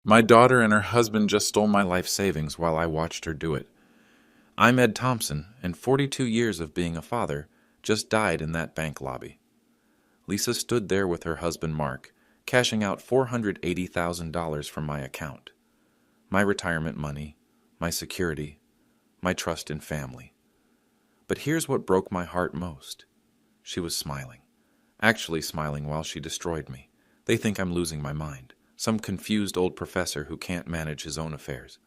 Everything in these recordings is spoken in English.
My daughter and her husband just stole my life savings while I watched her do it. I'm Ed Thompson, and 42 years of being a father just died in that bank lobby. Lisa stood there with her husband Mark, cashing out $480,000 from my account. My retirement money, my security, my trust in family. But here's what broke my heart most. She was smiling. Actually smiling while she destroyed me. They think I'm losing my mind. Some confused old professor who can't manage his own affairs.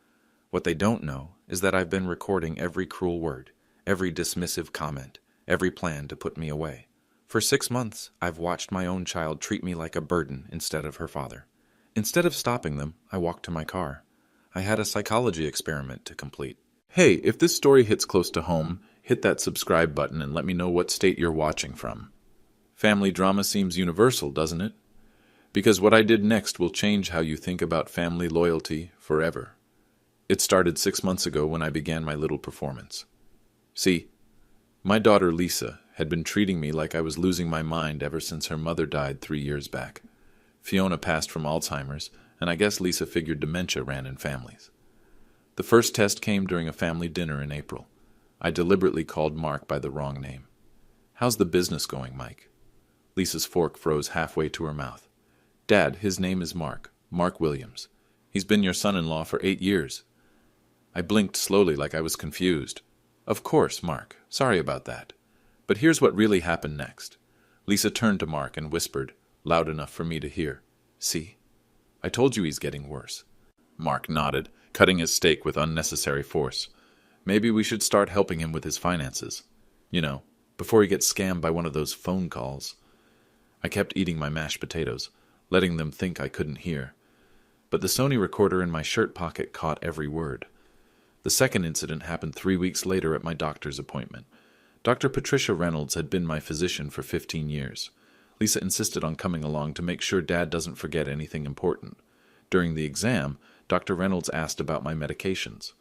What they don't know is that I've been recording every cruel word, every dismissive comment, every plan to put me away. For 6 months, I've watched my own child treat me like a burden instead of her father. Instead of stopping them, I walked to my car. I had a psychology experiment to complete. Hey, if this story hits close to home, hit that subscribe button and let me know what state you're watching from. Family drama seems universal, doesn't it? Because what I did next will change how you think about family loyalty forever. It started 6 months ago when I began my little performance. See, my daughter Lisa had been treating me like I was losing my mind ever since her mother died 3 years back. Fiona passed from Alzheimer's, and I guess Lisa figured dementia ran in families. The first test came during a family dinner in April. I deliberately called Mark by the wrong name. How's the business going, Mike? Lisa's fork froze halfway to her mouth. Dad, his name is Mark Williams. He's been your son-in-law for 8 years. I blinked slowly like I was confused. Of course, Mark. Sorry about that. But here's what really happened next. Lisa turned to Mark and whispered, loud enough for me to hear, "See? I told you he's getting worse." Mark nodded, cutting his steak with unnecessary force. Maybe we should start helping him with his finances. You know, before he gets scammed by one of those phone calls. I kept eating my mashed potatoes, letting them think I couldn't hear. But the Sony recorder in my shirt pocket caught every word. The second incident happened 3 weeks later at my doctor's appointment. Dr. Patricia Reynolds had been my physician for 15 years. Lisa insisted on coming along to make sure Dad doesn't forget anything important. During the exam, Dr. Reynolds asked about my medications.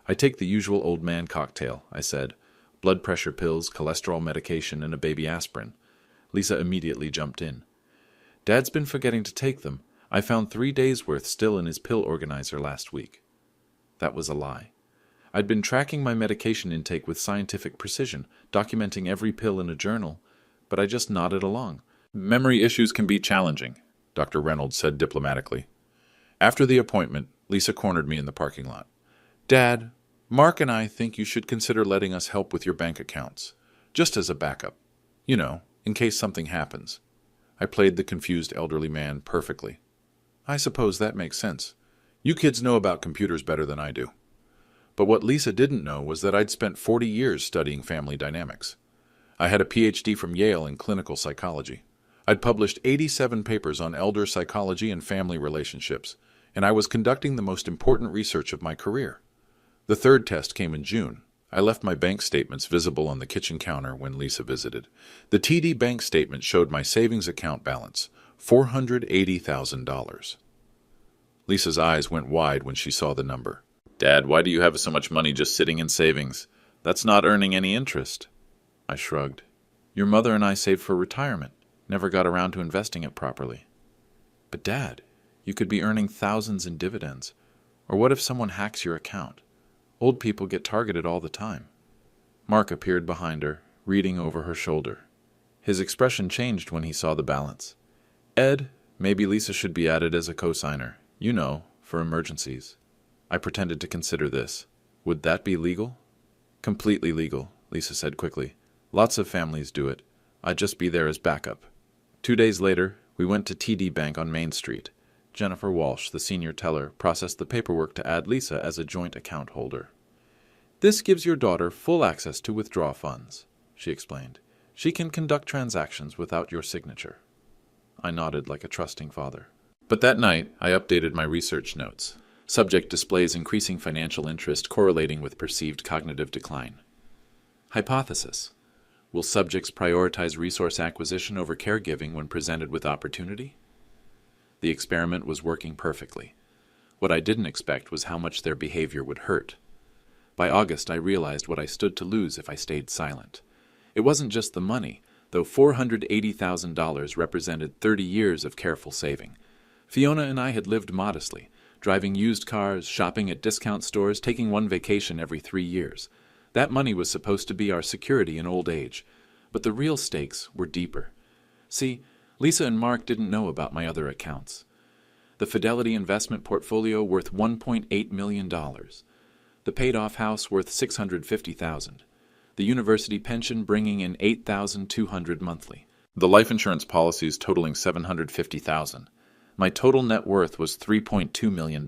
"I take the usual old man cocktail," I said. "Blood pressure pills, cholesterol medication, and a baby aspirin." Lisa immediately jumped in. "Dad's been forgetting to take them. I found 3 days' worth still in his pill organizer last week." That was a lie. I'd been tracking my medication intake with scientific precision, documenting every pill in a journal, but I just nodded along. "Memory issues can be challenging," Dr. Reynolds said diplomatically. After the appointment, Lisa cornered me in the parking lot. "Dad, Mark and I think you should consider letting us help with your bank accounts, just as a backup. You know, in case something happens." I played the confused elderly man perfectly. "I suppose that makes sense. You kids know about computers better than I do." But what Lisa didn't know was that I'd spent 40 years studying family dynamics. I had a PhD from Yale in clinical psychology. I'd published 87 papers on elder psychology and family relationships, and I was conducting the most important research of my career. The third test came in June. I left my bank statements visible on the kitchen counter when Lisa visited. The TD bank statement showed my savings account balance, $480,000. Lisa's eyes went wide when she saw the number. "Dad, why do you have so much money just sitting in savings? That's not earning any interest." I shrugged. "Your mother and I saved for retirement. Never got around to investing it properly." "But Dad, you could be earning thousands in dividends. Or what if someone hacks your account? Old people get targeted all the time." Mark appeared behind her, reading over her shoulder. His expression changed when he saw the balance. "Ed, maybe Lisa should be added as a cosigner. You know, for emergencies." I pretended to consider this. "Would that be legal?" "Completely legal," Lisa said quickly. "Lots of families do it. I'd just be there as backup." 2 days later, we went to TD Bank on Main Street. Jennifer Walsh, the senior teller, processed the paperwork to add Lisa as a joint account holder. "This gives your daughter full access to withdraw funds," she explained. "She can conduct transactions without your signature." I nodded like a trusting father. But that night, I updated my research notes. Subject displays increasing financial interest correlating with perceived cognitive decline. Hypothesis: will subjects prioritize resource acquisition over caregiving when presented with opportunity? The experiment was working perfectly. What I didn't expect was how much their behavior would hurt. By August, I realized what I stood to lose if I stayed silent. It wasn't just the money, though $480,000 represented 30 years of careful saving. Fiona and I had lived modestly, driving used cars, shopping at discount stores, taking one vacation every 3 years. That money was supposed to be our security in old age. But the real stakes were deeper. See, Lisa and Mark didn't know about my other accounts. The Fidelity investment portfolio worth $1.8 million. The paid-off house worth $650,000. The university pension bringing in $8,200 monthly. The life insurance policies totaling $750,000. My total net worth was $3.2 million.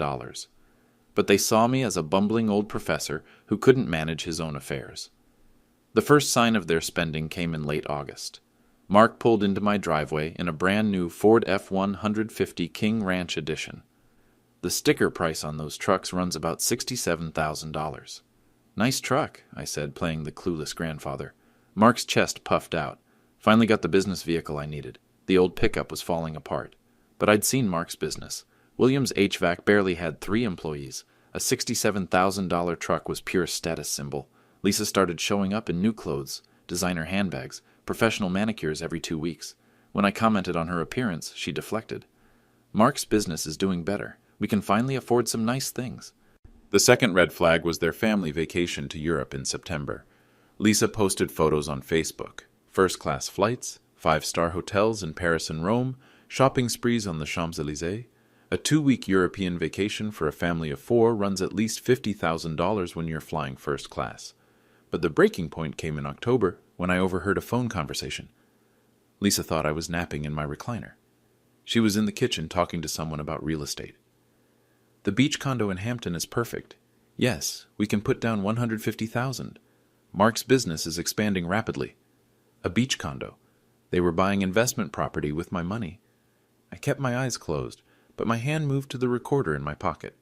But they saw me as a bumbling old professor who couldn't manage his own affairs. The first sign of their spending came in late August. Mark pulled into my driveway in a brand new Ford F-150 King Ranch Edition. The sticker price on those trucks runs about $67,000. "Nice truck," I said, playing the clueless grandfather. Mark's chest puffed out. Finally got the business vehicle I needed. The old pickup was falling apart. But I'd seen Mark's business. Williams HVAC barely had 3 employees. A $67,000 truck was pure status symbol. Lisa started showing up in new clothes, designer handbags, professional manicures every 2 weeks. When I commented on her appearance, she deflected. "Mark's business is doing better. We can finally afford some nice things." The second red flag was their family vacation to Europe in September. Lisa posted photos on Facebook. First-class flights, 5-star hotels in Paris and Rome, shopping sprees on the Champs-Élysées. A 2-week European vacation for a family of 4 runs at least $50,000 when you're flying first class. But the breaking point came in October, when I overheard a phone conversation. Lisa thought I was napping in my recliner. She was in the kitchen talking to someone about real estate. "The beach condo in Hampton is perfect. Yes, we can put down $150,000. Mark's business is expanding rapidly." A beach condo. They were buying investment property with my money. I kept my eyes closed, but my hand moved to the recorder in my pocket.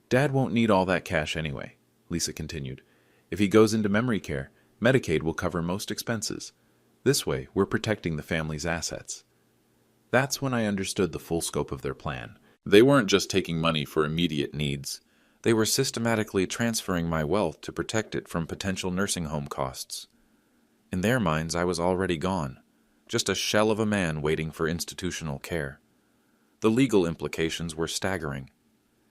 "Dad won't need all that cash anyway," Lisa continued. "If he goes into memory care, Medicaid will cover most expenses. This way, we're protecting the family's assets." That's when I understood the full scope of their plan. They weren't just taking money for immediate needs. They were systematically transferring my wealth to protect it from potential nursing home costs. In their minds, I was already gone, just a shell of a man waiting for institutional care. The legal implications were staggering.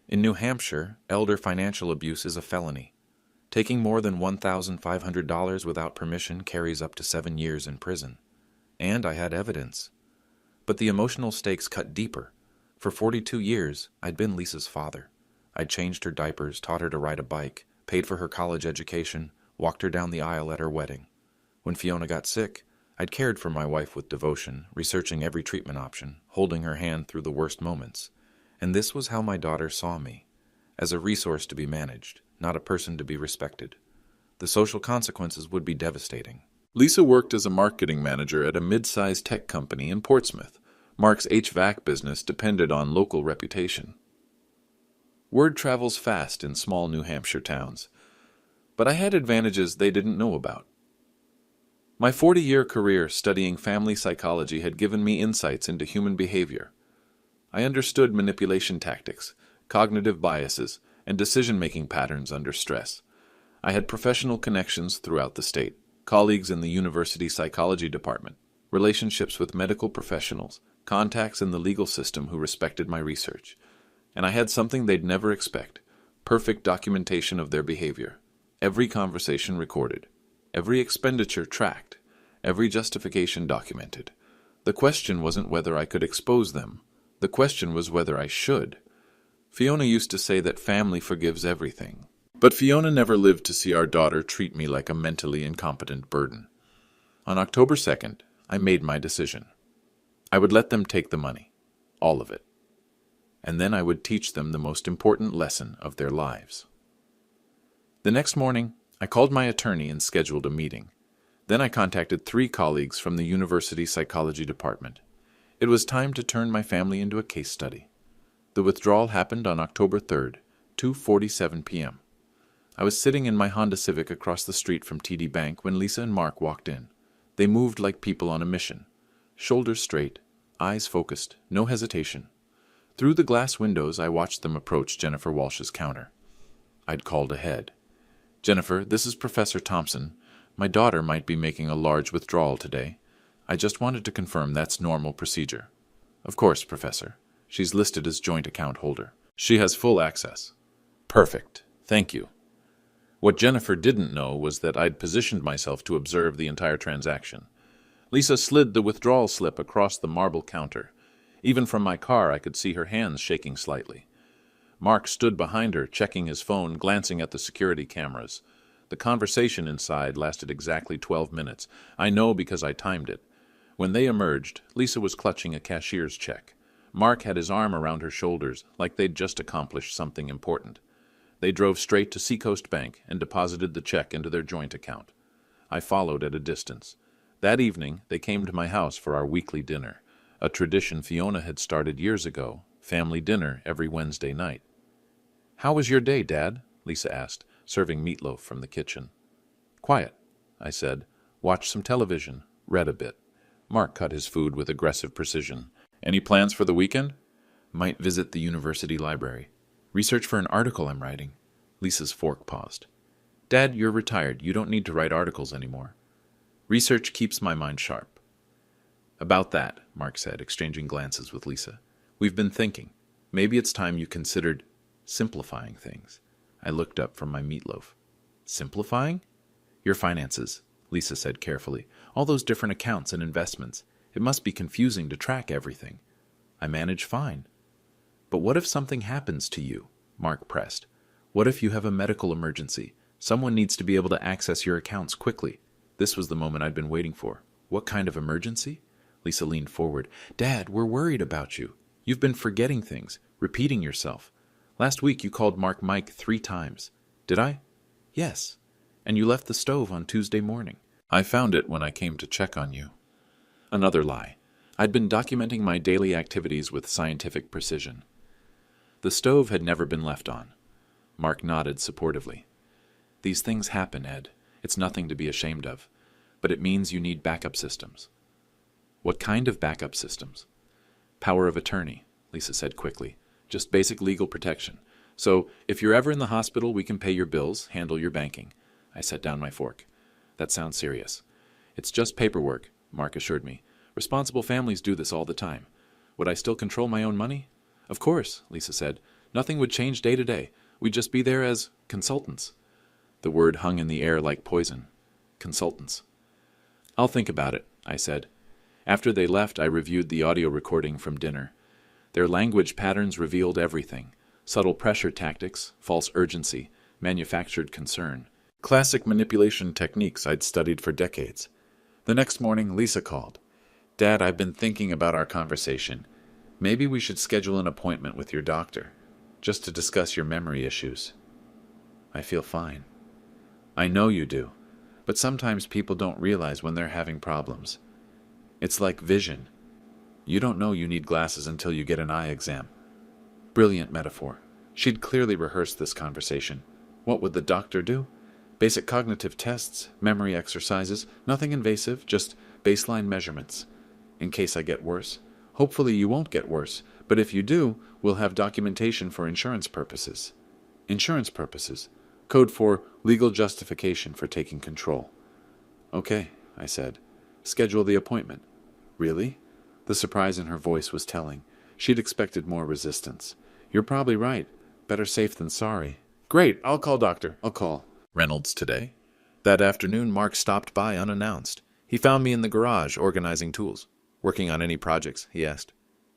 In New Hampshire, elder financial abuse is a felony. Taking more than $1,500 without permission carries up to 7 years in prison. And I had evidence. But the emotional stakes cut deeper. For 42 years, I'd been Lisa's father. I'd changed her diapers, taught her to ride a bike, paid for her college education, walked her down the aisle at her wedding. When Fiona got sick, I'd cared for my wife with devotion, researching every treatment option, holding her hand through the worst moments. And this was how my daughter saw me, as a resource to be managed, not a person to be respected. The social consequences would be devastating. Lisa worked as a marketing manager at a mid-sized tech company in Portsmouth. Mark's HVAC business depended on local reputation. Word travels fast in small New Hampshire towns, but I had advantages they didn't know about. My 40-year career studying family psychology had given me insights into human behavior. I understood manipulation tactics, cognitive biases, and decision-making patterns under stress. I had professional connections throughout the state, colleagues in the university psychology department, relationships with medical professionals, contacts in the legal system who respected my research. And I had something they'd never expect, perfect documentation of their behavior. Every conversation recorded, every expenditure tracked, every justification documented. The question wasn't whether I could expose them. The question was whether I should. Fiona used to say that family forgives everything. But Fiona never lived to see our daughter treat me like a mentally incompetent burden. On October 2nd, I made my decision. I would let them take the money, all of it. And then I would teach them the most important lesson of their lives. The next morning, I called my attorney and scheduled a meeting. Then I contacted 3 colleagues from the university psychology department. It was time to turn my family into a case study. The withdrawal happened on October 3rd, 2:47 p.m. I was sitting in my Honda Civic across the street from TD Bank when Lisa and Mark walked in. They moved like people on a mission. Shoulders straight, eyes focused, no hesitation. Through the glass windows, I watched them approach Jennifer Walsh's counter. I'd called ahead. "Jennifer, this is Professor Thompson. My daughter might be making a large withdrawal today. I just wanted to confirm that's normal procedure." "Of course, Professor. She's listed as joint account holder." She has full access. Perfect. Thank you. What Jennifer didn't know was that I'd positioned myself to observe the entire transaction. Lisa slid the withdrawal slip across the marble counter. Even from my car, I could see her hands shaking slightly. Mark stood behind her, checking his phone, glancing at the security cameras. The conversation inside lasted exactly 12 minutes. I know because I timed it. When they emerged, Lisa was clutching a cashier's check. Mark had his arm around her shoulders, like they'd just accomplished something important. They drove straight to Seacoast Bank and deposited the check into their joint account. I followed at a distance. That evening, they came to my house for our weekly dinner, a tradition Fiona had started years ago, family dinner every Wednesday night. "How was your day, Dad?" Lisa asked, serving meatloaf from the kitchen. "Quiet," I said. "Watched some television, read a bit." Mark cut his food with aggressive precision. "Any plans for the weekend?" "Might visit the university library. Research for an article I'm writing." Lisa's fork paused. "Dad, you're retired. You don't need to write articles anymore." "Research keeps my mind sharp." "About that," Mark said, exchanging glances with Lisa. "We've been thinking. Maybe it's time you considered simplifying things." I looked up from my meatloaf. "Simplifying?" "Your finances," Lisa said carefully. "All those different accounts and investments. It must be confusing to track everything." "I manage fine." "But what if something happens to you?" Mark pressed. "What if you have a medical emergency? Someone needs to be able to access your accounts quickly." This was the moment I'd been waiting for. "What kind of emergency?" Lisa leaned forward. "Dad, we're worried about you. You've been forgetting things, repeating yourself. Last week you called Mark Mike 3 times. Did I?" "Yes. And you left the stove on Tuesday morning." "I found it when I came to check on you." Another lie. I'd been documenting my daily activities with scientific precision. The stove had never been left on. Mark nodded supportively. "These things happen, Ed. It's nothing to be ashamed of. But it means you need backup systems." "What kind of backup systems?" "Power of attorney," Lisa said quickly. "Just basic legal protection. So, if you're ever in the hospital, we can pay your bills, handle your banking." I set down my fork. "That sounds serious." "It's just paperwork," Mark assured me. "Responsible families do this all the time. Would I still control my own money?" "Of course," Lisa said. "Nothing would change day to day. We'd just be there as consultants." The word hung in the air like poison. Consultants. "I'll think about it," I said. After they left, I reviewed the audio recording from dinner. Their language patterns revealed everything. Subtle pressure tactics, false urgency, manufactured concern. Classic manipulation techniques I'd studied for decades. The next morning, Lisa called. "Dad, I've been thinking about our conversation. Maybe we should schedule an appointment with your doctor, just to discuss your memory issues." "I feel fine." "I know you do, but sometimes people don't realize when they're having problems. It's like vision. You don't know you need glasses until you get an eye exam." Brilliant metaphor. She'd clearly rehearsed this conversation. What would the doctor do? Basic cognitive tests, memory exercises, nothing invasive, just baseline measurements. "In case I get worse." "Hopefully you won't get worse, but if you do, we'll have documentation for insurance purposes." Insurance purposes. Code for legal justification for taking control. "Okay," I said. "Schedule the appointment." "Really?" The surprise in her voice was telling. She'd expected more resistance. "You're probably right. Better safe than sorry." "Great, I'll call doctor. I'll call." Reynolds today? That afternoon, Mark stopped by unannounced. He found me in the garage, organizing tools. "Working on any projects?" he asked.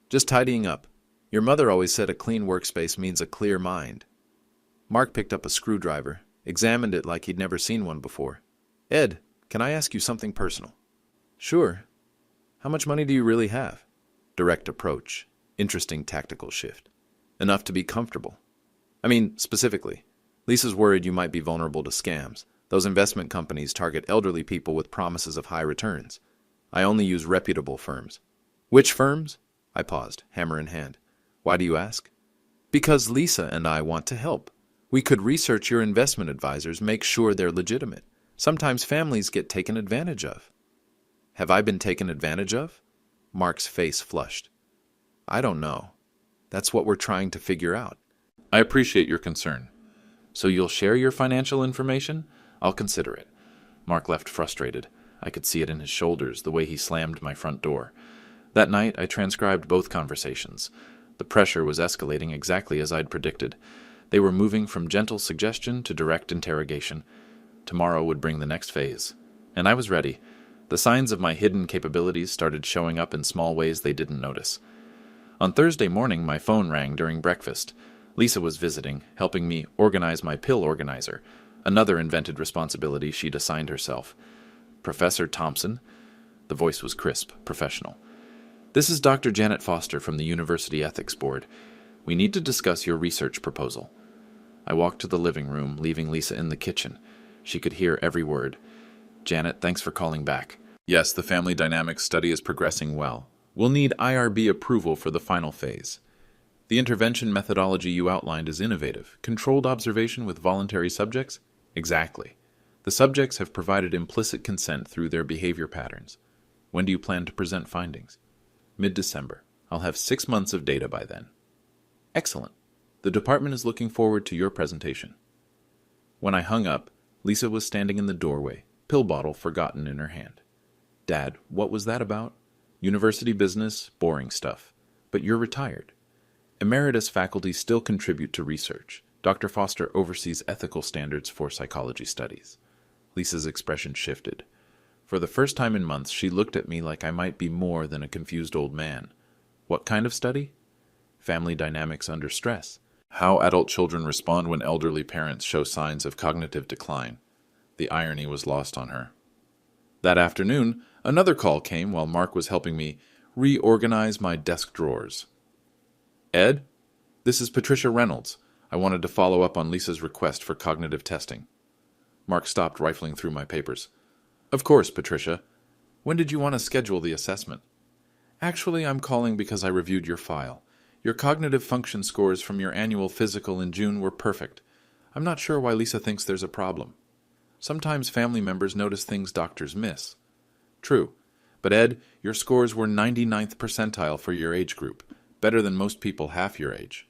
"Just tidying up. Your mother always said a clean workspace means a clear mind." Mark picked up a screwdriver, examined it like he'd never seen one before. "Ed, can I ask you something personal?" "Sure. How much money do you really have?" Direct approach. Interesting tactical shift. "Enough to be comfortable." "I mean, specifically. Lisa's worried you might be vulnerable to scams. Those investment companies target elderly people with promises of high returns. I only use reputable firms." "Which firms?" I paused, hammer in hand. "Why do you ask?" "Because Lisa and I want to help. We could research your investment advisors, make sure they're legitimate. Sometimes families get taken advantage of." "Have I been taken advantage of?" Mark's face flushed. "I don't know. That's what we're trying to figure out." "I appreciate your concern. So you'll share your financial information? I'll consider it." Mark left frustrated. I could see it in his shoulders, the way he slammed my front door. That night, I transcribed both conversations. The pressure was escalating exactly as I'd predicted. They were moving from gentle suggestion to direct interrogation. Tomorrow would bring the next phase. And I was ready. The signs of my hidden capabilities started showing up in small ways they didn't notice. On Thursday morning, my phone rang during breakfast. Lisa was visiting, helping me organize my pill organizer, another invented responsibility she'd assigned herself. Professor Thompson? The voice was crisp, professional. This is Dr. Janet Foster from the University Ethics Board. We need to discuss your research proposal. I walked to the living room, leaving Lisa in the kitchen. She could hear every word. Janet, thanks for calling back. Yes, the family dynamics study is progressing well. We'll need IRB approval for the final phase. The intervention methodology you outlined is innovative. Controlled observation with voluntary subjects? Exactly. The subjects have provided implicit consent through their behavior patterns. When do you plan to present findings? Mid-December. I'll have 6 months of data by then. Excellent. The department is looking forward to your presentation. When I hung up, Lisa was standing in the doorway, pill bottle forgotten in her hand. Dad, what was that about? University business, boring stuff. But you're retired. Emeritus faculty still contribute to research. Dr. Foster oversees ethical standards for psychology studies. Lisa's expression shifted. For the first time in months, she looked at me like I might be more than a confused old man. What kind of study? Family dynamics under stress. How adult children respond when elderly parents show signs of cognitive decline. The irony was lost on her. That afternoon, another call came while Mark was helping me reorganize my desk drawers. Ed, this is Patricia Reynolds. I wanted to follow up on Lisa's request for cognitive testing. Mark stopped rifling through my papers. Of course, Patricia. When did you want to schedule the assessment? Actually, I'm calling because I reviewed your file. Your cognitive function scores from your annual physical in June were perfect. I'm not sure why Lisa thinks there's a problem. Sometimes family members notice things doctors miss. True. But Ed, your scores were 99th percentile for your age group, better than most people half your age.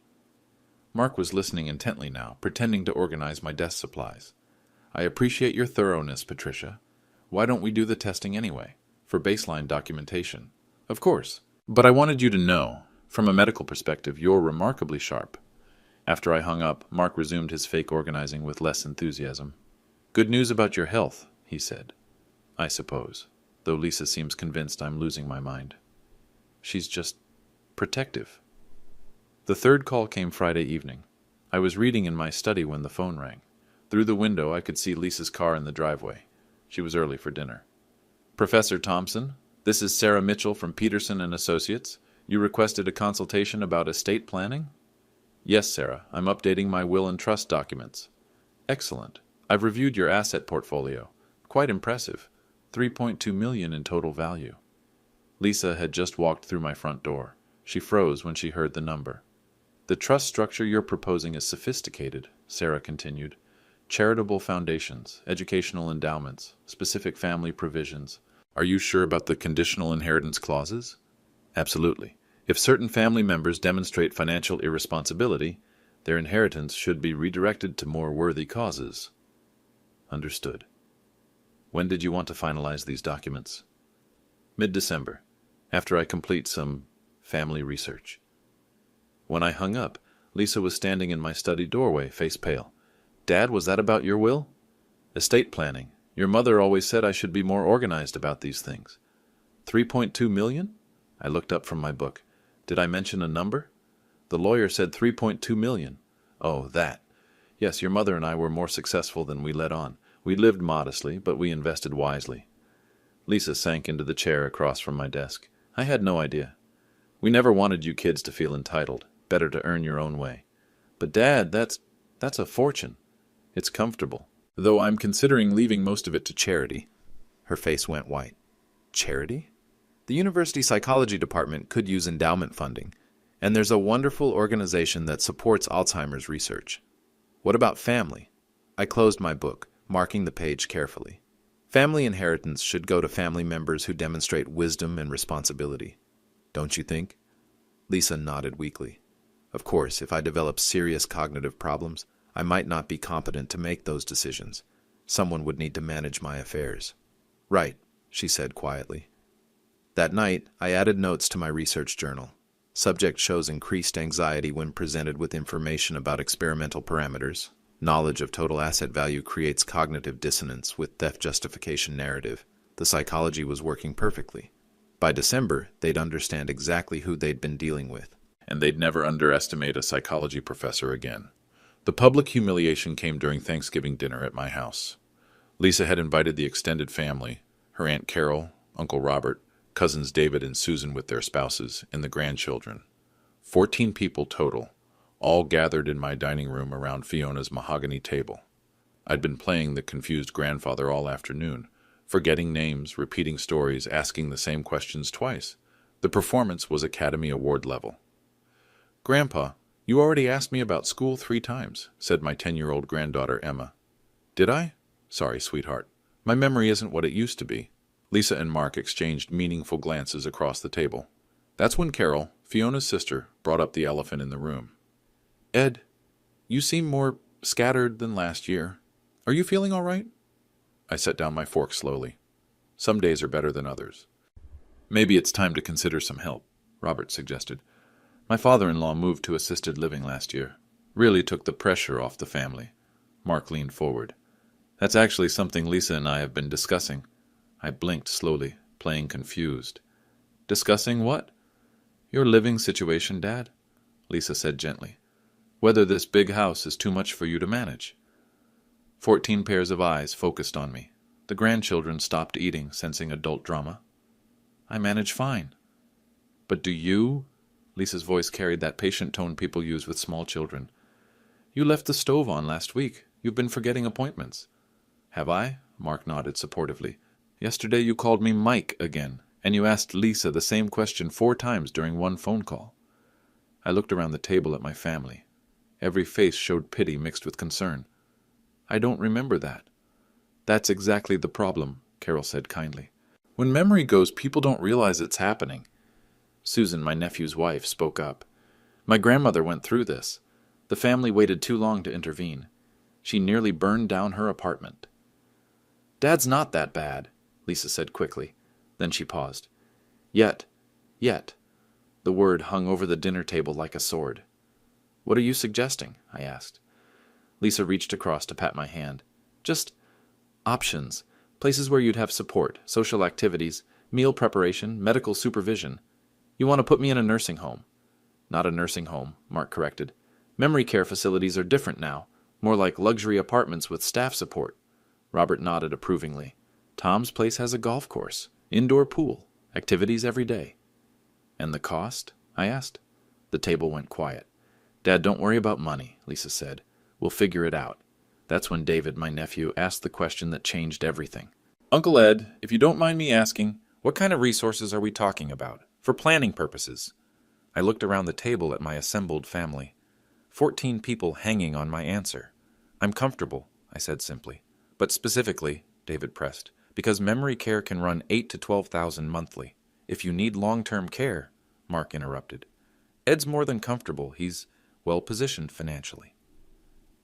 Mark was listening intently now, pretending to organize my desk supplies. I appreciate your thoroughness, Patricia. Why don't we do the testing anyway, for baseline documentation? Of course. But I wanted you to know, from a medical perspective, you're remarkably sharp. After I hung up, Mark resumed his fake organizing with less enthusiasm. Good news about your health, he said. I suppose, though Lisa seems convinced I'm losing my mind. She's just protective. The third call came Friday evening. I was reading in my study when the phone rang. Through the window, I could see Lisa's car in the driveway. She was early for dinner. Professor Thompson, this is Sarah Mitchell from Peterson & Associates. You requested a consultation about estate planning? Yes, Sarah. I'm updating my will and trust documents. Excellent. I've reviewed your asset portfolio. Quite impressive. $3.2 million in total value. Lisa had just walked through my front door. She froze when she heard the number. The trust structure you're proposing is sophisticated, Sarah continued. Charitable foundations, educational endowments, specific family provisions. Are you sure about the conditional inheritance clauses? Absolutely. If certain family members demonstrate financial irresponsibility, their inheritance should be redirected to more worthy causes. Understood. When did you want to finalize these documents? Mid-December, after I complete some family research. When I hung up, Lisa was standing in my study doorway, face pale. Dad, was that about your will? Estate planning. Your mother always said I should be more organized about these things. $3.2 million? I looked up from my book. Did I mention a number? The lawyer said $3.2 million. Oh, that. Yes, your mother and I were more successful than we let on. We lived modestly, but we invested wisely. Lisa sank into the chair across from my desk. I had no idea. We never wanted you kids to feel entitled. Better to earn your own way. But Dad, that's a fortune. It's comfortable. Though I'm considering leaving most of it to charity. Her face went white. Charity? The university psychology department could use endowment funding, and there's a wonderful organization that supports Alzheimer's research. What about family? I closed my book, marking the page carefully. Family inheritance should go to family members who demonstrate wisdom and responsibility. Don't you think? Lisa nodded weakly. Of course, if I develop serious cognitive problems, I might not be competent to make those decisions. Someone would need to manage my affairs. Right, she said quietly. That night, I added notes to my research journal. Subject shows increased anxiety when presented with information about experimental parameters. Knowledge of total asset value creates cognitive dissonance with theft justification narrative. The psychology was working perfectly. By December, they'd understand exactly who they'd been dealing with. And they'd never underestimate a psychology professor again. The public humiliation came during Thanksgiving dinner at my house. Lisa had invited the extended family, her Aunt Carol, Uncle Robert, cousins David and Susan with their spouses, and the grandchildren. 14 people total, all gathered in my dining room around Fiona's mahogany table. I'd been playing the confused grandfather all afternoon, forgetting names, repeating stories, asking the same questions twice. The performance was Academy Award level. "Grandpa, you already asked me about school 3 times, said my 10-year-old granddaughter Emma. Did I? Sorry, sweetheart. My memory isn't what it used to be. Lisa and Mark exchanged meaningful glances across the table. That's when Carol, Fiona's sister, brought up the elephant in the room. Ed, you seem more scattered than last year. Are you feeling all right? I set down my fork slowly. Some days are better than others. Maybe it's time to consider some help, Robert suggested. My father-in-law moved to assisted living last year. Really took the pressure off the family. Mark leaned forward. That's actually something Lisa and I have been discussing. I blinked slowly, playing confused. Discussing what? Your living situation, Dad, Lisa said gently. Whether this big house is too much for you to manage. 14 pairs of eyes focused on me. The grandchildren stopped eating, sensing adult drama. I manage fine. But do you? Lisa's voice carried that patient tone people use with small children. You left the stove on last week. You've been forgetting appointments. Have I? Mark nodded supportively. Yesterday you called me Mike again, and you asked Lisa the same question 4 times during one phone call. I looked around the table at my family. Every face showed pity mixed with concern. I don't remember that. That's exactly the problem, Carol said kindly. When memory goes, people don't realize it's happening. Susan, my nephew's wife, spoke up. My grandmother went through this. The family waited too long to intervene. She nearly burned down her apartment. Dad's not that bad, Lisa said quickly. Then she paused. Yet. The word hung over the dinner table like a sword. What are you suggesting? I asked. Lisa reached across to pat my hand. Just options. Places where you'd have support, social activities, meal preparation, medical supervision. You want to put me in a nursing home. Not a nursing home, Mark corrected. Memory care facilities are different now, more like luxury apartments with staff support. Robert nodded approvingly. Tom's place has a golf course, indoor pool, activities every day. And the cost? I asked. The table went quiet. Dad, don't worry about money, Lisa said. We'll figure it out. That's when David, my nephew, asked the question that changed everything. Uncle Ed, if you don't mind me asking, what kind of resources are we talking about, for planning purposes? I looked around the table at my assembled family. 14 people hanging on my answer. I'm comfortable, I said simply. But specifically, David pressed, because memory care can run $8,000 to $12,000 monthly. If you need long-term care, Mark interrupted. Ed's more than comfortable. He's well-positioned financially.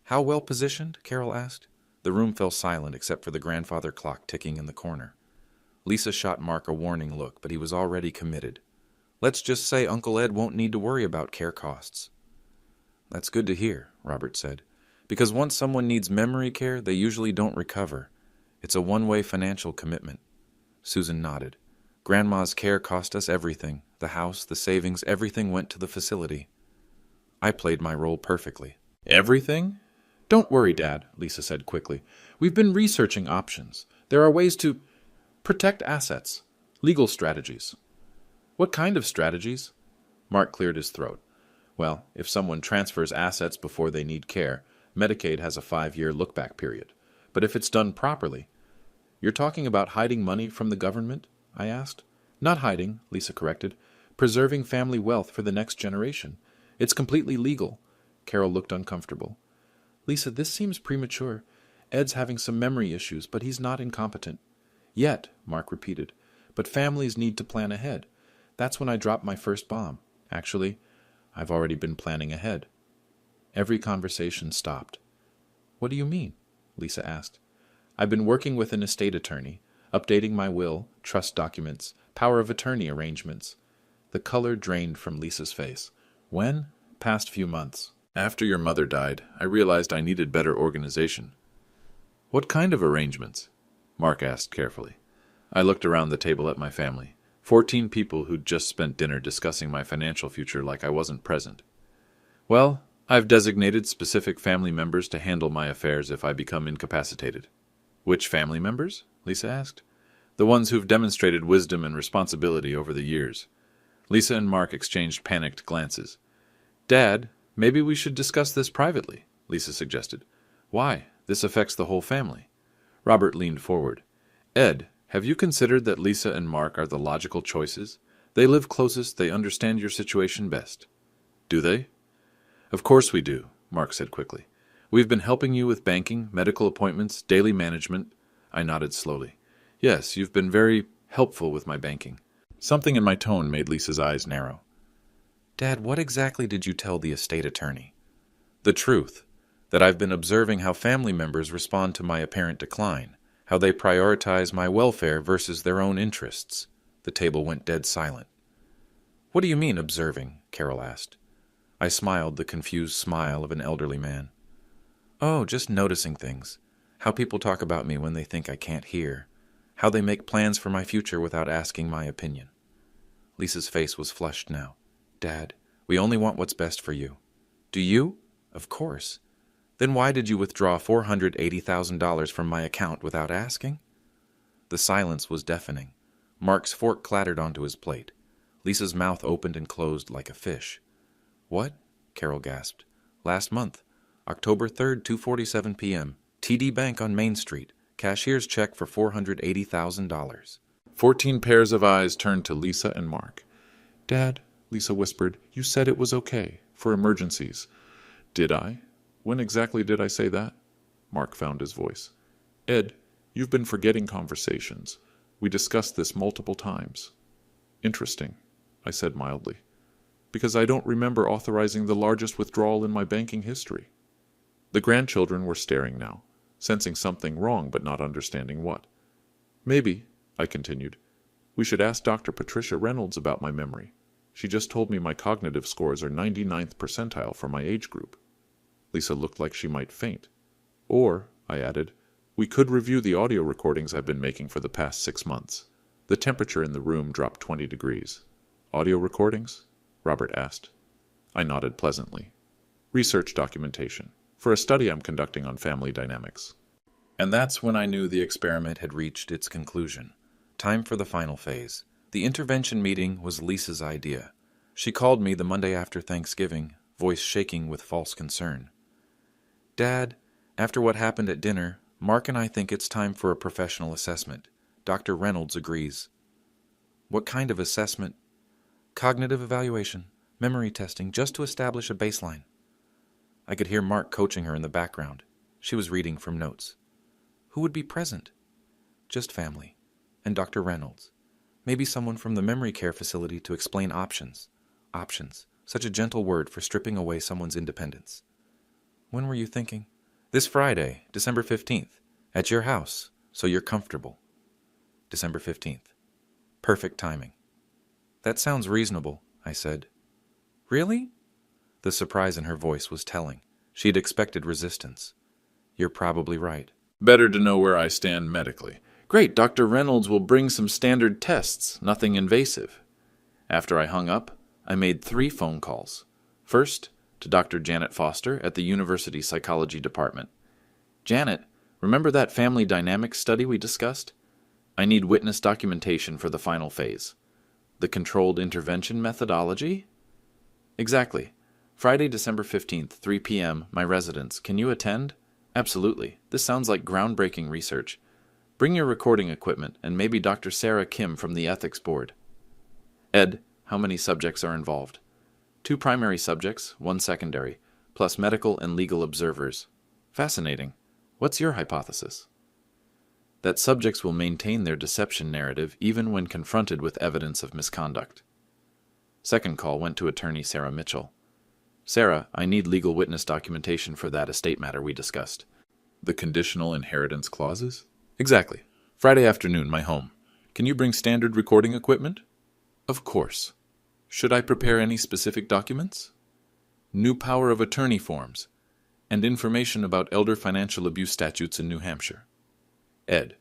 How well-positioned? Carol asked. The room fell silent except for the grandfather clock ticking in the corner. Lisa shot Mark a warning look, but he was already committed. Let's just say Uncle Ed won't need to worry about care costs. That's good to hear, Robert said. Because once someone needs memory care, they usually don't recover. It's a one-way financial commitment. Susan nodded. Grandma's care cost us everything. The house, the savings, everything went to the facility. I played my role perfectly. Everything? Don't worry, Dad, Lisa said quickly. We've been researching options. There are ways to protect assets, legal strategies. What kind of strategies? Mark cleared his throat. Well, if someone transfers assets before they need care, Medicaid has a 5-year look-back period. But if it's done properly... You're talking about hiding money from the government? I asked. Not hiding, Lisa corrected. Preserving family wealth for the next generation. It's completely legal. Carol looked uncomfortable. Lisa, this seems premature. Ed's having some memory issues, but he's not incompetent. Yet, Mark repeated. But families need to plan ahead. That's when I dropped my first bomb. Actually, I've already been planning ahead. Every conversation stopped. What do you mean? Lisa asked. I've been working with an estate attorney, updating my will, trust documents, power of attorney arrangements. The color drained from Lisa's face. When? Past few months. After your mother died, I realized I needed better organization. What kind of arrangements? Mark asked carefully. I looked around the table at my family. 14 people who'd just spent dinner discussing my financial future like I wasn't present. Well, I've designated specific family members to handle my affairs if I become incapacitated. Which family members? Lisa asked. The ones who've demonstrated wisdom and responsibility over the years. Lisa and Mark exchanged panicked glances. Dad, maybe we should discuss this privately, Lisa suggested. Why? This affects the whole family. Robert leaned forward. Ed, have you considered that Lisa and Mark are the logical choices? They live closest, they understand your situation best. Do they? Of course we do, Mark said quickly. We've been helping you with banking, medical appointments, daily management. I nodded slowly. Yes, you've been very helpful with my banking. Something in my tone made Lisa's eyes narrow. Dad, what exactly did you tell the estate attorney? The truth. That I've been observing how family members respond to my apparent decline, how they prioritize my welfare versus their own interests. The table went dead silent. What do you mean, observing? Carol asked. I smiled the confused smile of an elderly man. Oh, just noticing things. How people talk about me when they think I can't hear. How they make plans for my future without asking my opinion. Lisa's face was flushed now. Dad, we only want what's best for you. Do you? Of course. Then why did you withdraw $480,000 from my account without asking? The silence was deafening. Mark's fork clattered onto his plate. Lisa's mouth opened and closed like a fish. What? Carol gasped. Last month, October 3rd, 2:47 p.m., TD Bank on Main Street. Cashier's check for $480,000. 14 pairs of eyes turned to Lisa and Mark. Dad, Lisa whispered, you said it was okay, for emergencies. Did I? When exactly did I say that? Mark found his voice. Ed, you've been forgetting conversations. We discussed this multiple times. Interesting, I said mildly, because I don't remember authorizing the largest withdrawal in my banking history. The grandchildren were staring now, sensing something wrong but not understanding what. Maybe, I continued, we should ask Dr. Patricia Reynolds about my memory. She just told me my cognitive scores are 99th percentile for my age group. Lisa looked like she might faint. Or, I added, we could review the audio recordings I've been making for the past 6 months. The temperature in the room dropped 20 degrees. Audio recordings? Robert asked. I nodded pleasantly. Research documentation, for a study I'm conducting on family dynamics. And that's when I knew the experiment had reached its conclusion. Time for the final phase. The intervention meeting was Lisa's idea. She called me the Monday after Thanksgiving, voice shaking with false concern. Dad, after what happened at dinner, Mark and I think it's time for a professional assessment. Dr. Reynolds agrees. What kind of assessment? Cognitive evaluation, memory testing, just to establish a baseline. I could hear Mark coaching her in the background. She was reading from notes. Who would be present? Just family. And Dr. Reynolds. Maybe someone from the memory care facility to explain options. Options. Such a gentle word for stripping away someone's independence. When were you thinking? This Friday, December 15th. At your house, so you're comfortable. December 15th. Perfect timing. That sounds reasonable, I said. Really? The surprise in her voice was telling. She'd expected resistance. You're probably right. Better to know where I stand medically. Great, Dr. Reynolds will bring some standard tests, nothing invasive. After I hung up, I made 3 phone calls. First, to Dr. Janet Foster at the University Psychology Department. Janet, remember that family dynamics study we discussed? I need witness documentation for the final phase. The controlled intervention methodology? Exactly. Friday, December 15th, 3 p.m., my residence. Can you attend? Absolutely. This sounds like groundbreaking research. Bring your recording equipment and maybe Dr. Sarah Kim from the Ethics Board. Ed, how many subjects are involved? 2 primary subjects, 1 secondary, plus medical and legal observers. Fascinating. What's your hypothesis? That subjects will maintain their deception narrative even when confronted with evidence of misconduct. Second call went to attorney Sarah Mitchell. Sarah, I need legal witness documentation for that estate matter we discussed. The conditional inheritance clauses? Exactly. Friday afternoon, my home. Can you bring standard recording equipment? Of course. Should I prepare any specific documents? New power of attorney forms, and information about elder financial abuse statutes in New Hampshire. Ed,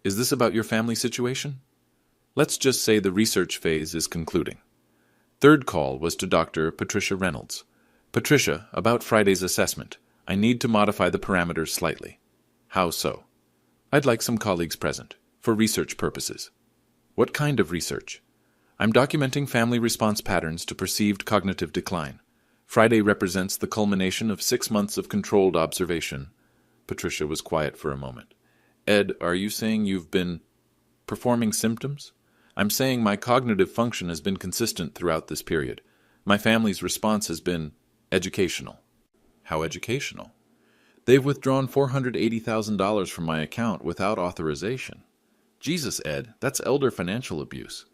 is this about your family situation? Let's just say the research phase is concluding. Third call was to Dr. Patricia Reynolds. Patricia, about Friday's assessment. I need to modify the parameters slightly. How so? I'd like some colleagues present, for research purposes. What kind of research? I'm documenting family response patterns to perceived cognitive decline. Friday represents the culmination of 6 months of controlled observation. Patricia was quiet for a moment. Ed, are you saying you've been performing symptoms? I'm saying my cognitive function has been consistent throughout this period. My family's response has been educational. How educational? They've withdrawn $480,000 from my account without authorization. Jesus, Ed, that's elder financial abuse.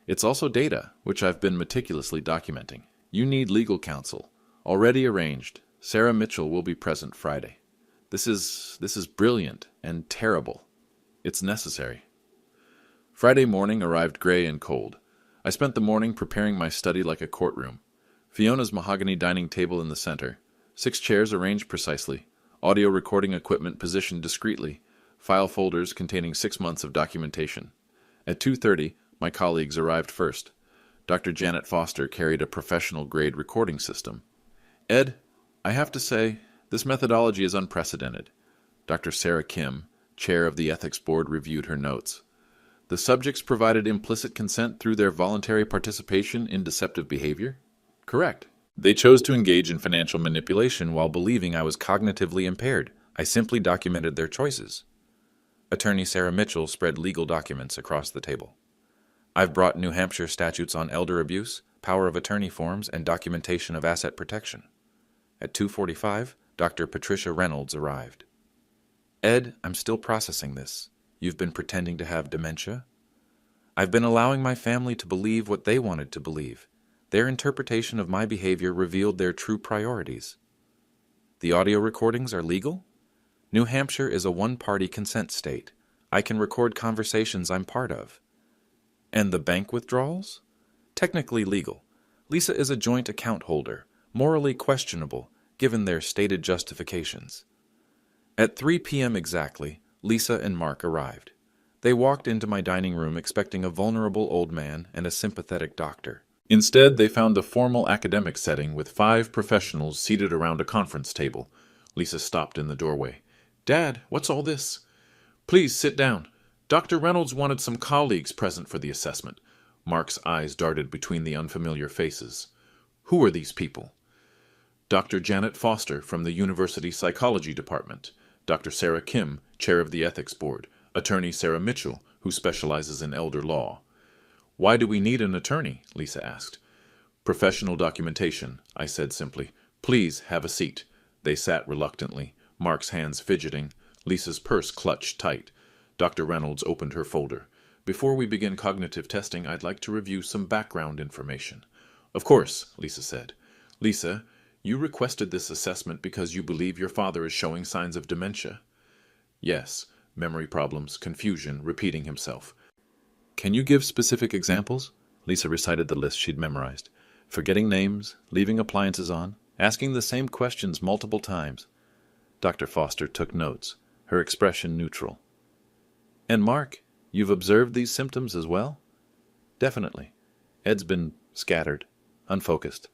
It's also data, which I've been meticulously documenting. You need legal counsel. Already arranged. Sarah Mitchell will be present Friday. This is brilliant and terrible. It's necessary. Friday morning arrived gray and cold. I spent the morning preparing my study like a courtroom. Fiona's mahogany dining table in the center, 6 chairs arranged precisely, audio recording equipment positioned discreetly, file folders containing 6 months of documentation. At 2:30, my colleagues arrived first. Dr. Janet Foster carried a professional-grade recording system. Ed, I have to say, this methodology is unprecedented. Dr. Sarah Kim, chair of the Ethics Board, reviewed her notes. The subjects provided implicit consent through their voluntary participation in deceptive behavior? Correct. They chose to engage in financial manipulation while believing I was cognitively impaired. I simply documented their choices. Attorney Sarah Mitchell spread legal documents across the table. I've brought New Hampshire statutes on elder abuse, power of attorney forms, and documentation of asset protection. At 2:45, Dr. Patricia Reynolds arrived. Ed, I'm still processing this. You've been pretending to have dementia? I've been allowing my family to believe what they wanted to believe. Their interpretation of my behavior revealed their true priorities. The audio recordings are legal? New Hampshire is a one-party consent state. I can record conversations I'm part of. And the bank withdrawals? Technically legal. Lisa is a joint account holder, morally questionable, given their stated justifications. At 3 p.m. exactly, Lisa and Mark arrived. They walked into my dining room expecting a vulnerable old man and a sympathetic doctor. Instead, they found a formal academic setting with 5 professionals seated around a conference table. Lisa stopped in the doorway. Dad, what's all this? Please sit down. Dr. Reynolds wanted some colleagues present for the assessment. Mark's eyes darted between the unfamiliar faces. Who are these people? Dr. Janet Foster from the University Psychology Department. Dr. Sarah Kim, chair of the Ethics Board. Attorney Sarah Mitchell, who specializes in elder law. Why do we need an attorney? Lisa asked. Professional documentation, I said simply. Please have a seat. They sat reluctantly, Mark's hands fidgeting, Lisa's purse clutched tight. Dr. Reynolds opened her folder. Before we begin cognitive testing, I'd like to review some background information. Of course, Lisa said. Lisa, you requested this assessment because you believe your father is showing signs of dementia. Yes, memory problems, confusion, repeating himself. Can you give specific examples? Lisa recited the list she'd memorized. Forgetting names, leaving appliances on, asking the same questions multiple times. Dr. Foster took notes, her expression neutral. And Mark, you've observed these symptoms as well? Definitely. Ed's been scattered, unfocused.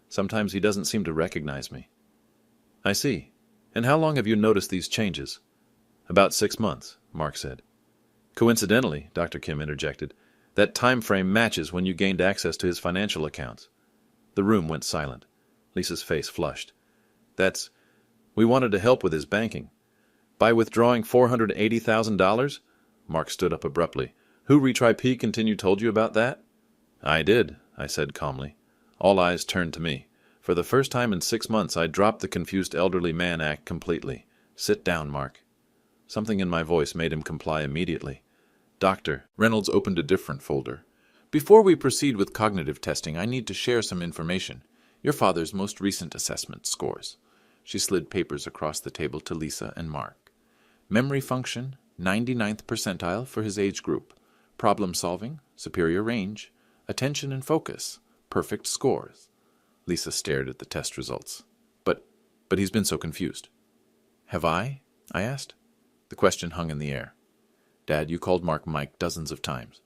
Sometimes he doesn't seem to recognize me. I see. And how long have you noticed these changes? About 6 months, Mark said. Coincidentally, Dr. Kim interjected, that time frame matches when you gained access to his financial accounts. The room went silent. Lisa's face flushed. We wanted to help with his banking. By withdrawing $480,000? Mark stood up abruptly. Who Retry Peak and you told you about that? I did, I said calmly. All eyes turned to me. For the first time in 6 months, I dropped the confused elderly man act completely. Sit down, Mark. Something in my voice made him comply immediately. Doctor, Reynolds opened a different folder. Before we proceed with cognitive testing, I need to share some information. Your father's most recent assessment scores. She slid papers across the table to Lisa and Mark. Memory function, 99th percentile for his age group. Problem solving, superior range. Attention and focus, perfect scores. Lisa stared at the test results. But he's been so confused. Have I asked. The question hung in the air. Dad, you called Mark Mike dozens of times.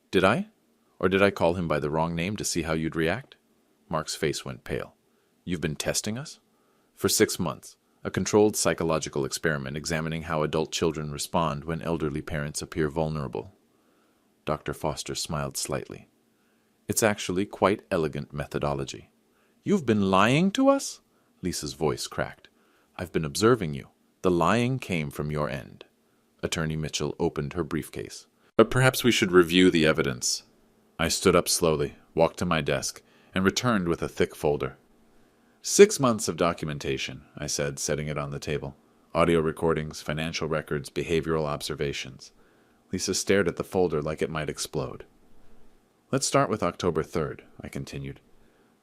Did I? Or did I call him by the wrong name to see how you'd react? Mark's face went pale. You've been testing us? For 6 months. A controlled psychological experiment examining how adult children respond when elderly parents appear vulnerable. Dr. Foster smiled slightly. It's actually quite elegant methodology. You've been lying to us? Lisa's voice cracked. I've been observing you. The lying came from your end. Attorney Mitchell opened her briefcase. But perhaps we should review the evidence. I stood up slowly, walked to my desk, and returned with a thick folder. 6 months of documentation, I said, setting it on the table. Audio recordings, financial records, behavioral observations. Lisa stared at the folder like it might explode. Let's start with October 3rd, I continued.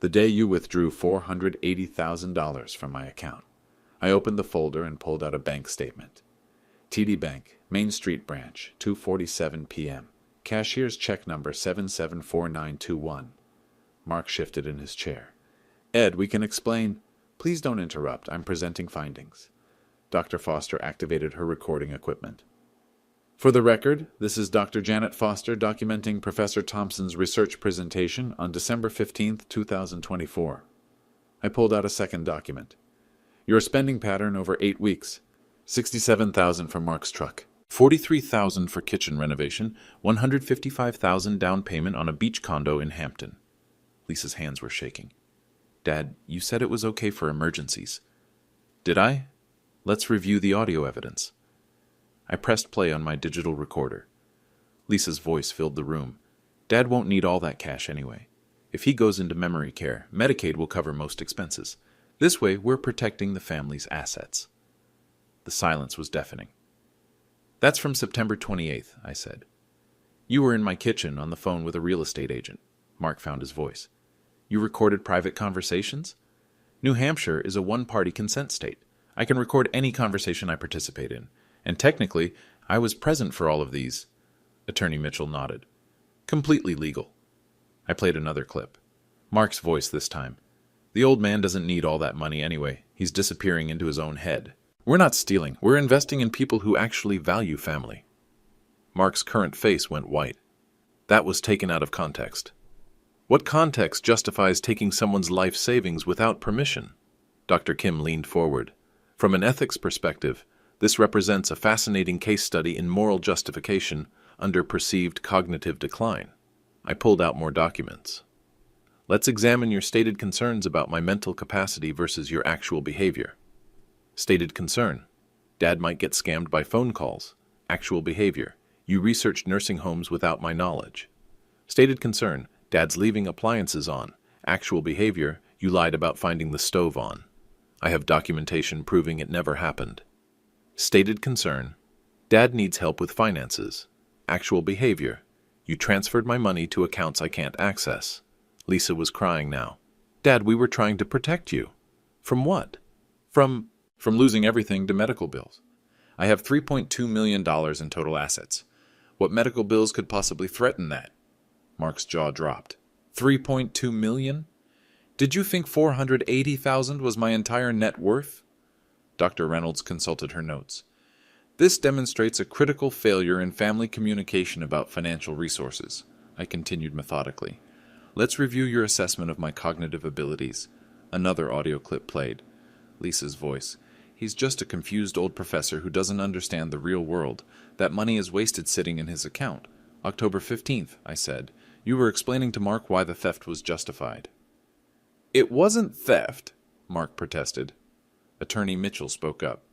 The day you withdrew $480,000 from my account. I opened the folder and pulled out a bank statement. TD Bank, Main Street Branch, 2:47 p.m. Cashier's check number 774921. Mark shifted in his chair. Ed, we can explain. Please don't interrupt. I'm presenting findings. Dr. Foster activated her recording equipment. For the record, this is Dr. Janet Foster documenting Professor Thompson's research presentation on December 15, 2024. I pulled out a second document. Your spending pattern over 8 weeks. $67,000 for Mark's truck. $43,000 for kitchen renovation. $155,000 down payment on a beach condo in Hampton. Lisa's hands were shaking. Dad, you said it was okay for emergencies. Did I? Let's review the audio evidence. I pressed play on my digital recorder. Lisa's voice filled the room. Dad won't need all that cash anyway. If he goes into memory care, Medicaid will cover most expenses. This way, we're protecting the family's assets. The silence was deafening. That's from September 28th, I said. You were in my kitchen on the phone with a real estate agent. Mark found his voice. You recorded private conversations? New Hampshire is a one-party consent state. I can record any conversation I participate in. And technically, I was present for all of these. Attorney Mitchell nodded. Completely legal. I played another clip. Mark's voice this time. The old man doesn't need all that money anyway. He's disappearing into his own head. We're not stealing. We're investing in people who actually value family. Mark's current face went white. That was taken out of context. What context justifies taking someone's life savings without permission? Dr. Kim leaned forward. From an ethics perspective, this represents a fascinating case study in moral justification under perceived cognitive decline. I pulled out more documents. Let's examine your stated concerns about my mental capacity versus your actual behavior. Stated concern. Dad might get scammed by phone calls. Actual behavior. You researched nursing homes without my knowledge. Stated concern. Dad's leaving appliances on. Actual behavior. You lied about finding the stove on. I have documentation proving it never happened. Stated concern. Dad needs help with finances. Actual behavior. You transferred my money to accounts I can't access. Lisa was crying now. Dad, we were trying to protect you. From what? From losing everything to medical bills. I have $3.2 million in total assets. What medical bills could possibly threaten that? Mark's jaw dropped. $3.2 million? Did you think $480,000 was my entire net worth? Dr. Reynolds consulted her notes. This demonstrates a critical failure in family communication about financial resources. I continued methodically. Let's review your assessment of my cognitive abilities. Another audio clip played. Lisa's voice. He's just a confused old professor who doesn't understand the real world. That money is wasted sitting in his account. October 15th, I said. You were explaining to Mark why the theft was justified. It wasn't theft, Mark protested. Attorney Mitchell spoke up.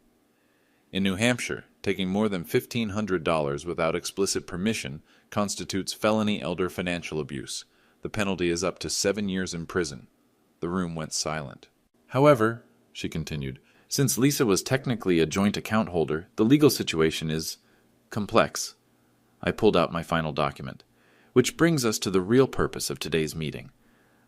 In New Hampshire, taking more than $1,500 without explicit permission constitutes felony elder financial abuse. The penalty is up to 7 years in prison. The room went silent. However, she continued, since Lisa was technically a joint account holder, the legal situation is complex. I pulled out my final document. Which brings us to the real purpose of today's meeting.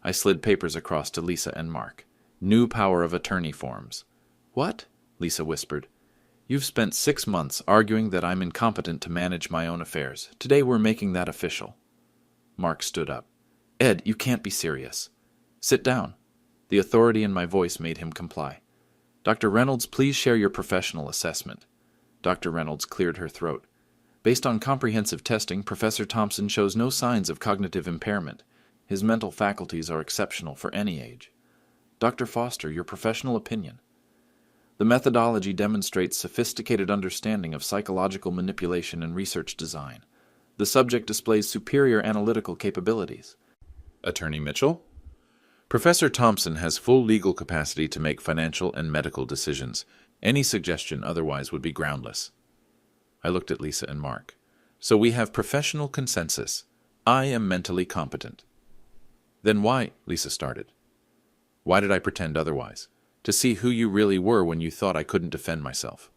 I slid papers across to Lisa and Mark. New power of attorney forms. What? Lisa whispered. You've spent 6 months arguing that I'm incompetent to manage my own affairs. Today we're making that official. Mark stood up. Ed, you can't be serious. Sit down. The authority in my voice made him comply. Dr. Reynolds, please share your professional assessment. Dr. Reynolds cleared her throat. Based on comprehensive testing, Professor Thompson shows no signs of cognitive impairment. His mental faculties are exceptional for any age. Dr. Foster, your professional opinion. The methodology demonstrates sophisticated understanding of psychological manipulation and research design. The subject displays superior analytical capabilities. Attorney Mitchell? Professor Thompson has full legal capacity to make financial and medical decisions. Any suggestion otherwise would be groundless. I looked at Lisa and Mark. So we have professional consensus. I am mentally competent. Then why, Lisa started. Why did I pretend otherwise? To see who you really were when you thought I couldn't defend myself.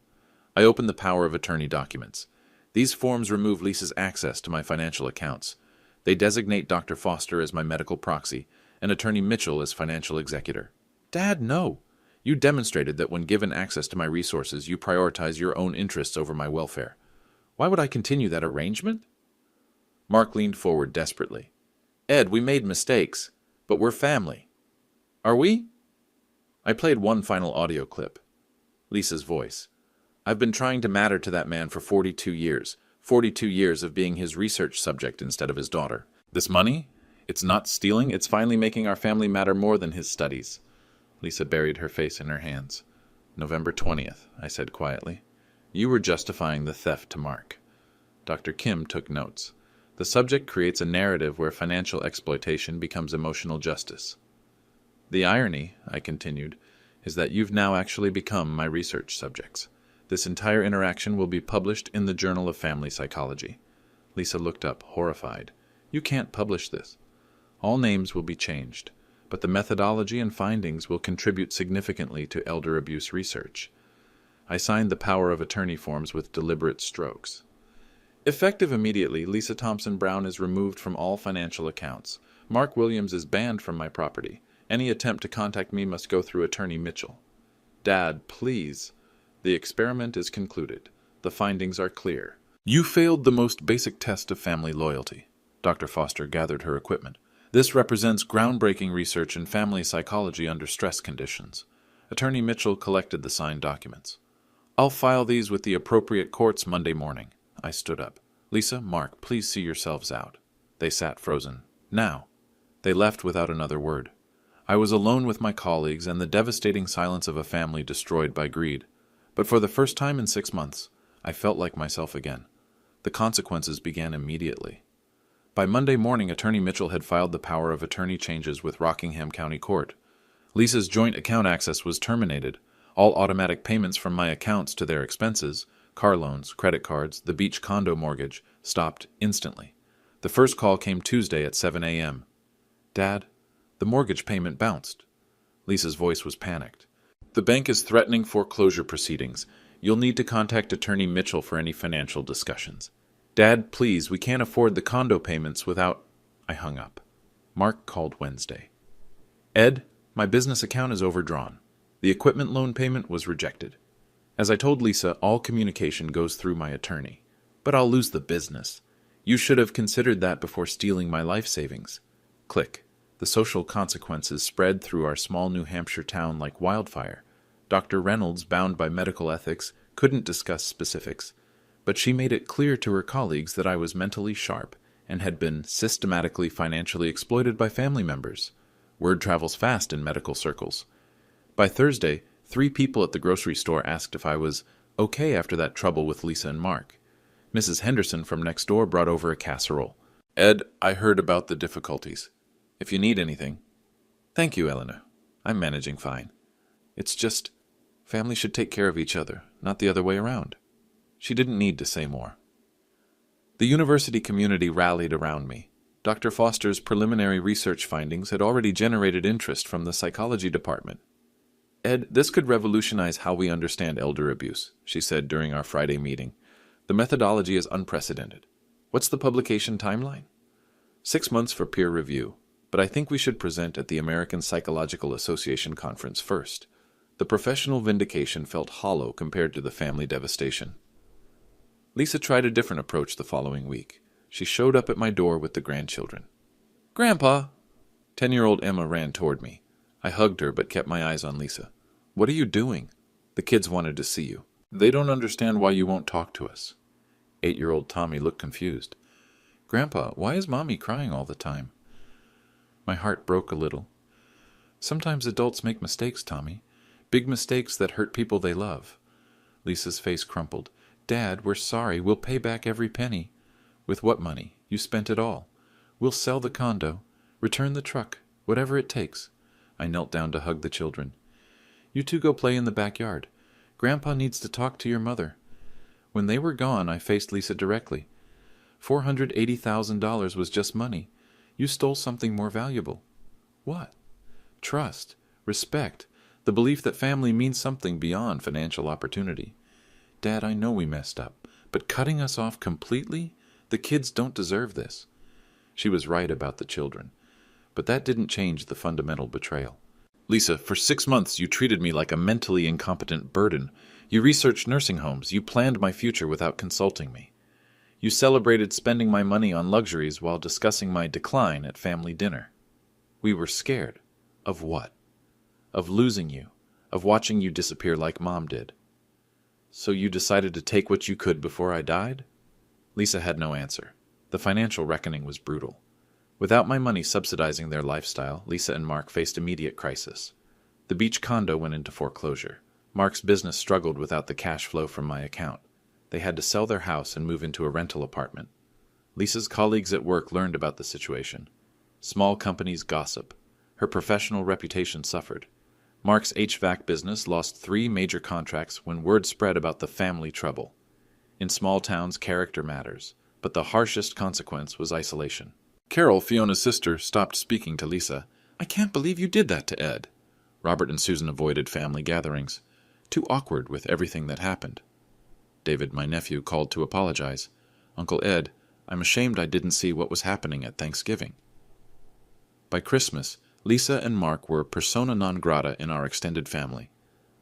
I opened the power of attorney documents. These forms remove Lisa's access to my financial accounts. They designate Dr. Foster as my medical proxy and Attorney Mitchell as financial executor. Dad, no. You demonstrated that when given access to my resources, you prioritize your own interests over my welfare. Why would I continue that arrangement? Mark leaned forward desperately. Ed, we made mistakes, but we're family. Are we? I played one final audio clip. Lisa's voice. I've been trying to matter to that man for 42 years. 42 years of being his research subject instead of his daughter. This money? It's not stealing, it's finally making our family matter more than his studies. Lisa buried her face in her hands. November 20th, I said quietly. You were justifying the theft to Mark. Dr. Kim took notes. The subject creates a narrative where financial exploitation becomes emotional justice. The irony, I continued, is that you've now actually become my research subjects. This entire interaction will be published in the Journal of Family Psychology. Lisa looked up, horrified. You can't publish this. All names will be changed, but the methodology and findings will contribute significantly to elder abuse research. I signed the power of attorney forms with deliberate strokes. Effective immediately, Lisa Thompson Brown is removed from all financial accounts. Mark Williams is banned from my property. Any attempt to contact me must go through Attorney Mitchell. Dad, please. The experiment is concluded. The findings are clear. You failed the most basic test of family loyalty. Dr. Foster gathered her equipment. This represents groundbreaking research in family psychology under stress conditions. Attorney Mitchell collected the signed documents. I'll file these with the appropriate courts Monday morning. I stood up. Lisa, Mark, please see yourselves out. They sat frozen. Now. They left without another word. I was alone with my colleagues and the devastating silence of a family destroyed by greed. But for the first time in 6 months, I felt like myself again. The consequences began immediately. By Monday morning, Attorney Mitchell had filed the power of attorney changes with Rockingham County Court. Lisa's joint account access was terminated. All automatic payments from my accounts to their expenses, car loans, credit cards, the beach condo mortgage, stopped instantly. The first call came Tuesday at 7 a.m. Dad, the mortgage payment bounced. Lisa's voice was panicked. The bank is threatening foreclosure proceedings. You'll need to contact Attorney Mitchell for any financial discussions. Dad, please, we can't afford the condo payments without... I hung up. Mark called Wednesday. Ed, my business account is overdrawn. The equipment loan payment was rejected. As I told Lisa, all communication goes through my attorney. But I'll lose the business. You should have considered that before stealing my life savings. Click. The social consequences spread through our small New Hampshire town like wildfire. Dr. Reynolds, bound by medical ethics, couldn't discuss specifics, but she made it clear to her colleagues that I was mentally sharp and had been systematically financially exploited by family members. Word travels fast in medical circles. By Thursday, 3 people at the grocery store asked if I was okay after that trouble with Lisa and Mark. Mrs. Henderson from next door brought over a casserole. Ed, I heard about the difficulties. If you need anything. Thank you, Eleanor. I'm managing fine. It's just, family should take care of each other, not the other way around. She didn't need to say more. The university community rallied around me. Dr. Foster's preliminary research findings had already generated interest from the psychology department. Ed, this could revolutionize how we understand elder abuse, she said during our Friday meeting. The methodology is unprecedented. What's the publication timeline? 6 months for peer review. But I think we should present at the American Psychological Association conference first. The professional vindication felt hollow compared to the family devastation. Lisa tried a different approach the following week. She showed up at my door with the grandchildren. Grandpa! 10-year-old Emma ran toward me. I hugged her but kept my eyes on Lisa. What are you doing? The kids wanted to see you. They don't understand why you won't talk to us. 8-year-old Tommy looked confused. Grandpa, why is Mommy crying all the time? My heart broke a little. Sometimes adults make mistakes, Tommy. Big mistakes that hurt people they love. Lisa's face crumpled. Dad, we're sorry. We'll pay back every penny. With what money? You spent it all. We'll sell the condo, return the truck, whatever it takes. I knelt down to hug the children. You two go play in the backyard. Grandpa needs to talk to your mother. When they were gone, I faced Lisa directly. $480,000 was just money. You stole something more valuable. What? Trust, respect, the belief that family means something beyond financial opportunity. Dad, I know we messed up, but cutting us off completely? The kids don't deserve this. She was right about the children, but that didn't change the fundamental betrayal. Lisa, for 6 months you treated me like a mentally incompetent burden. You researched nursing homes. You planned my future without consulting me. You celebrated spending my money on luxuries while discussing my decline at family dinner. We were scared. Of what? Of losing you. Of watching you disappear like Mom did. So you decided to take what you could before I died? Lisa had no answer. The financial reckoning was brutal. Without my money subsidizing their lifestyle, Lisa and Mark faced immediate crisis. The beach condo went into foreclosure. Mark's business struggled without the cash flow from my account. They had to sell their house and move into a rental apartment. Lisa's colleagues at work learned about the situation. Small companies gossip. Her professional reputation suffered. Mark's HVAC business lost 3 major contracts when word spread about the family trouble. In small towns, character matters, but the harshest consequence was isolation. Carol, Fiona's sister, stopped speaking to Lisa. I can't believe you did that to Ed. Robert and Susan avoided family gatherings. Too awkward with everything that happened. David, my nephew, called to apologize. Uncle Ed, I'm ashamed I didn't see what was happening at Thanksgiving. By Christmas, Lisa and Mark were persona non grata in our extended family.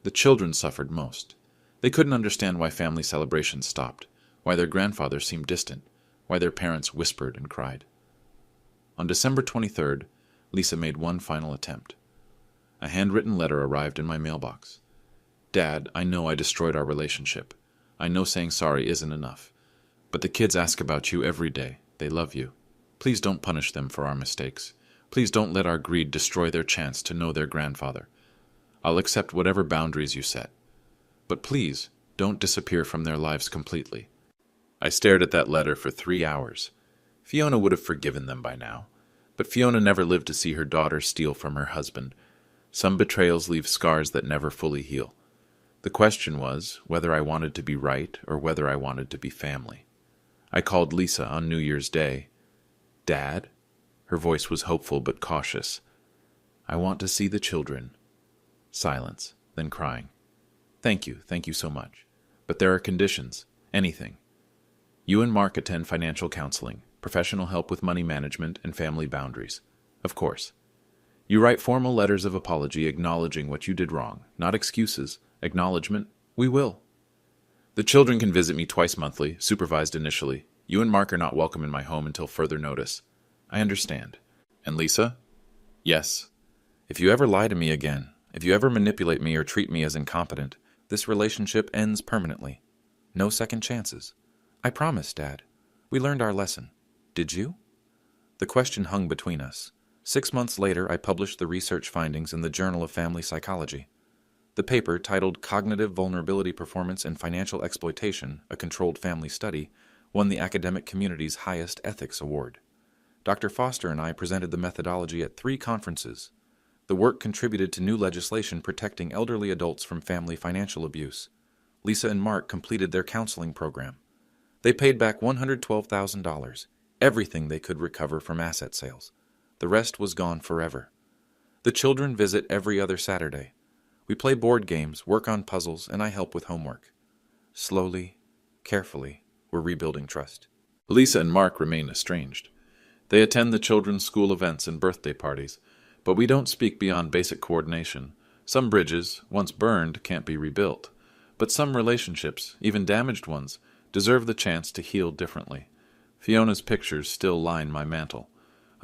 The children suffered most. They couldn't understand why family celebrations stopped, why their grandfather seemed distant, why their parents whispered and cried. On December 23rd, Lisa made one final attempt. A handwritten letter arrived in my mailbox. Dad, I know I destroyed our relationship. I know saying sorry isn't enough. But the kids ask about you every day. They love you. Please don't punish them for our mistakes. Please don't let our greed destroy their chance to know their grandfather. I'll accept whatever boundaries you set. But please, don't disappear from their lives completely. I stared at that letter for 3 hours. Fiona would have forgiven them by now. But Fiona never lived to see her daughter steal from her husband. Some betrayals leave scars that never fully heal. The question was whether I wanted to be right or whether I wanted to be family. I called Lisa on New Year's Day. Dad? Her voice was hopeful but cautious. I want to see the children. Silence, then crying. Thank you so much. But there are conditions. Anything. You and Mark attend financial counseling, professional help with money management, and family boundaries. Of course. You write formal letters of apology acknowledging what you did wrong, not excuses. Acknowledgement, we will. The children can visit me twice monthly, supervised initially. You and Mark are not welcome in my home until further notice. I understand. And Lisa? Yes. If you ever lie to me again, if you ever manipulate me or treat me as incompetent, this relationship ends permanently. No second chances. I promise, Dad. We learned our lesson. Did you? The question hung between us. 6 months later, I published the research findings in the Journal of Family Psychology. The paper, titled Cognitive Vulnerability Performance and Financial Exploitation, a Controlled Family Study, won the academic community's highest ethics award. Dr. Foster and I presented the methodology at 3 conferences. The work contributed to new legislation protecting elderly adults from family financial abuse. Lisa and Mark completed their counseling program. They paid back $112,000, everything they could recover from asset sales. The rest was gone forever. The children visit every other Saturday. We play board games, work on puzzles, and I help with homework. Slowly, carefully, we're rebuilding trust. Lisa and Mark remain estranged. They attend the children's school events and birthday parties, but we don't speak beyond basic coordination. Some bridges, once burned, can't be rebuilt. But some relationships, even damaged ones, deserve the chance to heal differently. Fiona's pictures still line my mantel.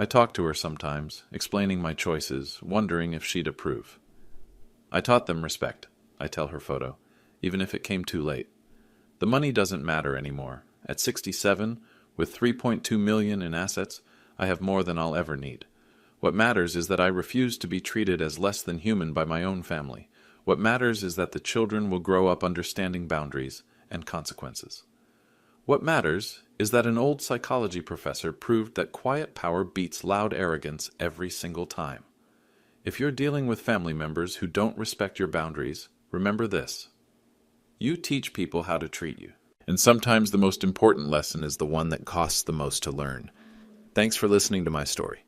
I talked to her sometimes, explaining my choices, wondering if she'd approve. I taught them respect, I tell her photo, even if it came too late. The money doesn't matter anymore. At 67, with 3.2 million in assets, I have more than I'll ever need. What matters is that I refuse to be treated as less than human by my own family. What matters is that the children will grow up understanding boundaries and consequences. What matters is that an old psychology professor proved that quiet power beats loud arrogance every single time. If you're dealing with family members who don't respect your boundaries, remember this. You teach people how to treat you. And sometimes the most important lesson is the one that costs the most to learn. Thanks for listening to my story.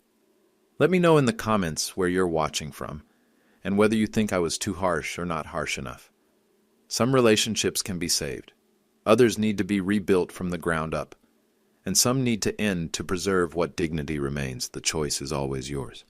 Let me know in the comments where you're watching from, and whether you think I was too harsh or not harsh enough. Some relationships can be saved. Others need to be rebuilt from the ground up. And some need to end to preserve what dignity remains. The choice is always yours.